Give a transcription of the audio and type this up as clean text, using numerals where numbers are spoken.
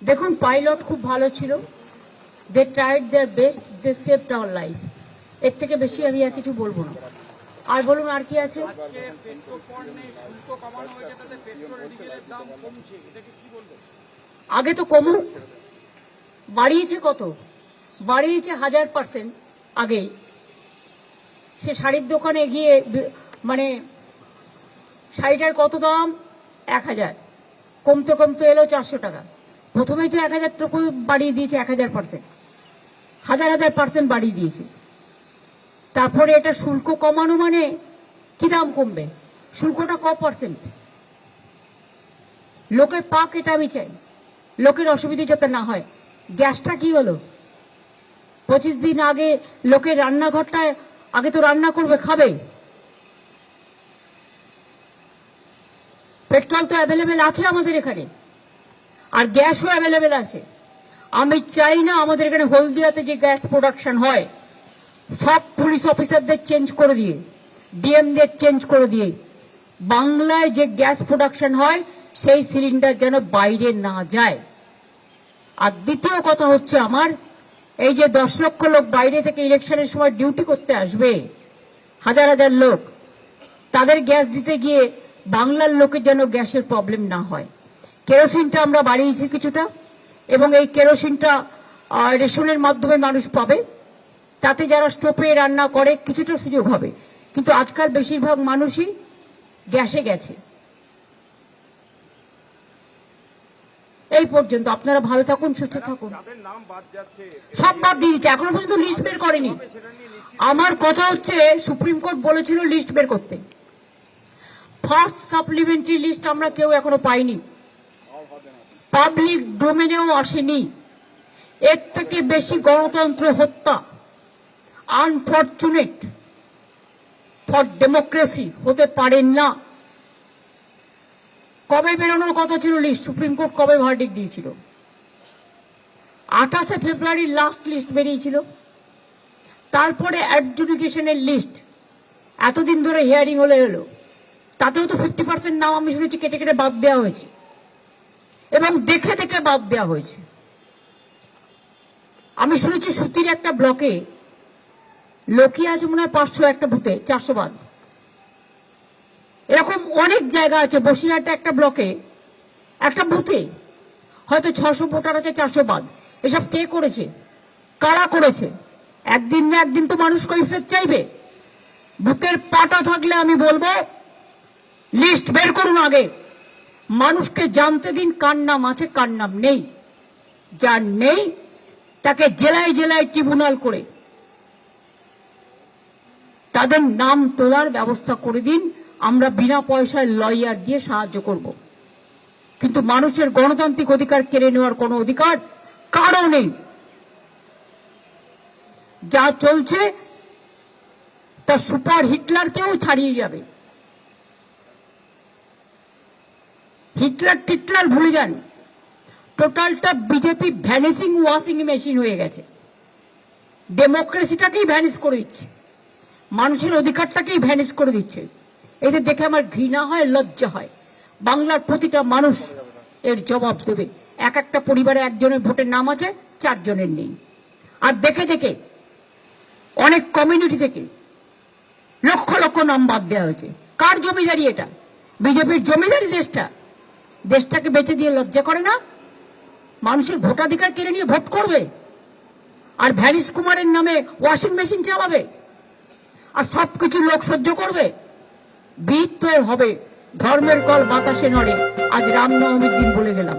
দেখুন, পাইলট খুব ভালো ছিল, they tried their best, they saved our life. এর থেকে বেশি আমি আর কিছু বলবো না। আর বলুন, আর কি আছে? আগে তো কমুক, বাড়িয়েছে কত? বাড়িয়েছে 1000%। আগে সে শাড়ির দোকানে গিয়ে মানে শাড়িটার কত দাম? 1000, কমতে কমতে এলো 400 টাকা। প্রথমেই তো 1000 টাকা বাড়িয়ে দিয়েছে, 1000%, 1000% বাড়িয়ে দিয়েছে। তারপরে এটা শুল্ক কমানো মানে কি দাম কমবে? শুল্কটা %? লোকে পাক, এটা আমি চাই, লোকের অসুবিধা যাতে না হয়। গ্যাসটা কি হলো? 25 দিন আগে লোকের রান্নাঘরটায় আগে তো রান্না করবে, খাবে। পেট্রোল তো অ্যাভেলেবেল আছে আমাদের এখানে, আর গ্যাসও অ্যাভেলেবেল আছে। আমি চাই না আমাদের এখানে হলদিয়াতে যে গ্যাস প্রোডাকশন হয়, সব পুলিশ অফিসারদের চেঞ্জ করে দিয়ে, ডিএমদের চেঞ্জ করে দিয়ে, বাংলায় যে গ্যাস প্রোডাকশন হয় সেই সিলিন্ডার যেন বাইরে না যায়। আর দ্বিতীয় কথা হচ্ছে, আমার এই যে 10 লক্ষ লোক বাইরে থেকে ইলেকশনের সময় ডিউটি করতে আসবে, হাজার হাজার লোক, তাদের গ্যাস দিতে গিয়ে বাংলার লোকের যেন গ্যাসের প্রবলেম না হয়। কেরোসিনটা আমরা বাড়িয়েছি কিছুটা, এবং এই কেরোসিনটা রেশনের মাধ্যমে মানুষ পাবে। তাতে যারা স্টোভে রান্না করে কিছুটা সুযোগ হবে, কিন্তু আজকাল বেশিরভাগ মানুষই গ্যাসে গেছে। এই পর্যন্ত। আপনারা ভালো থাকুন, সুস্থ থাকুন। সব বাদ দিয়ে দিচ্ছে, এখনো পর্যন্ত লিস্ট বের করেনি। আমার কথা হচ্ছে, সুপ্রিম কোর্ট বলেছিল লিস্ট বের করতে। ফার্স্ট সাপ্লিমেন্টারি লিস্ট আমরা কেউ এখনো পাইনি, পাবলিক ডোমেনেও আসেনি। এর থেকে বেশি গণতন্ত্র হত্যা, আনফরচুনেট ফর ডেমোক্রেসি হতে পারে না। কবে বেরোনোর কথা ছিল লিস্ট? সুপ্রিম কোর্ট কবে ভার্ডিক্ট দিয়েছিল? 28শে ফেব্রুয়ারি লাস্ট লিস্ট বেরিয়েছিল। তারপরে অ্যাডজুডিকেশনের লিস্ট এতদিন ধরে হিয়ারিং হলো, তাতেও তো 50% নাম আমি শুনেছি কেটে কেটে বাদ দেওয়া হয়েছে, এবং দেখে দেখে বাদ দেওয়া হয়েছে। আমি শুনেছি সুতির একটা ব্লকে লোকই আছে মনে হয় 500, একটা বুথে 400 বাদ। এরকম অনেক জায়গা আছে। বসিরহাটে একটা ব্লকে একটা বুথে হয়তো 600 ভোটার আছে, 400 বাদ। এসব কে করেছে? কারা করেছে? একদিন না একদিন তো মানুষ কৈফিয়ত চাইবে। বুথের পাটা থাকলে আমি বলবো লিস্ট বের করুন আগে, মানুষকে জানতে দিন কার নাম আছে কার নাম নেই। যার নেই তাকে জেলায় জেলায় ট্রিব্যুনাল করে তাদের নাম তোলার ব্যবস্থা করে দিন। আমরা বিনা পয়সায় লয়ার দিয়ে সাহায্য করব, কিন্তু মানুষের গণতান্ত্রিক অধিকার কেড়ে নেওয়ার কোনো অধিকার কারও নেই। যা চলছে তা সুপার হিটলারকেও ছাড়িয়ে যাবে। হিটলার টিটলার ভুলে যান, টোটালটা বিজেপি ভ্যানিসিং ওয়াশিং মেশিন হয়ে গেছে। ডেমোক্রেসিটাকেই ভ্যানিশ করে দিচ্ছে, মানুষের অধিকারটাকেই ভ্যানিশ করে দিচ্ছে। এদের দেখে আমার ঘৃণা হয়, লজ্জা হয়। বাংলার প্রতিটা মানুষ এর জবাব দেবে। এক একটা পরিবারে একজনের ভোটের নাম আছে, 4 জনের নেই। আর দেখে দেখে অনেক কমিউনিটি থেকে লক্ষ লক্ষ নাম বাদ দেওয়া হয়েছে। কার জমিদারি এটা? বিজেপির জমিদারি দেশটাকে বেঁচে দিয়ে লজ্জা করে না? মানুষের ভোটাধিকার কেড়ে নিয়ে ভোট করবে, আর ভ্যানিশ কুমারের নামে ওয়াশিং মেশিন চালাবে, আর সবকিছু লোক সহ্য করবে। বিদ তো হবে, ধর্মের কল বাতাসে নড়ে। আজ রামনবমীর দিন বলে গেলাম।